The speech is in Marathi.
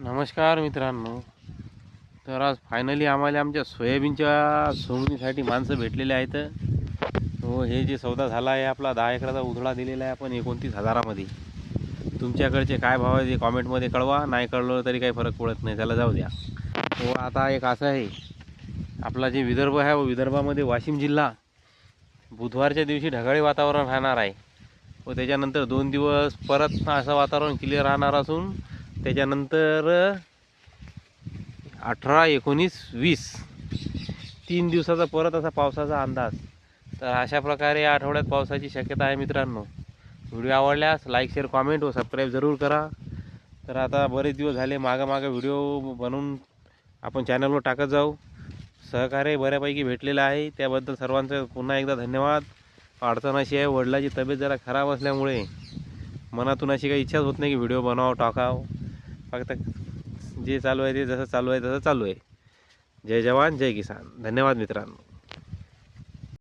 नमस्कार मित्रांनो. तर आज फायनली आम्हाला आमच्या सोयाबीनच्या सोंगणीसाठी माणसं भेटलेले आहेत. तो हे जे सौदा झाला आहे आपला 10 एकराचा उधळा दिलेला आहे आपण 29,000मध्ये. तुमच्याकडचे काय भाव आहे ते कॉमेंटमध्ये कळवा. नाही कळलं तरी काही फरक पडत नाही, त्याला जाऊ द्या. तो आता एक असं आहे, आपला जे विदर्भ आहे विदर्भामध्ये वाशिम जिल्हा बुधवारच्या दिवशी ढगाळी वातावरण राहणार आहे व त्याच्यानंतर 2 दिवस परत असं वातावरण क्लिअर राहणार असून त्याच्यानंतर 18, 19, 20 3 दिवसाचा परत असा पावसाचा अंदाज. तर अशा प्रकारे या आठवड्यात पावसाची शक्यता आहे मित्रांनो. व्हिडिओ आवडल्यास लाईक, शेअर, कॉमेंट व सबस्क्राईब जरूर करा. तर आता बरेच दिवस झाले मागं व्हिडिओ बनवून आपण चॅनलवर टाकत जाऊ. सहकार्य बऱ्यापैकी भेटलेलं आहे, त्याबद्दल सर्वांचं पुन्हा एकदा धन्यवाद. अडचण अशी आहे, वडिलाची तब्येत जरा खराब असल्यामुळे मनातून अशी काही इच्छाच होत नाही की व्हिडिओ बनवावं टाकावं. फक्त जे चालू आहे ते जसं चालू आहे तसं चालू आहे. जय जवान जय किसान. धन्यवाद मित्रांनो.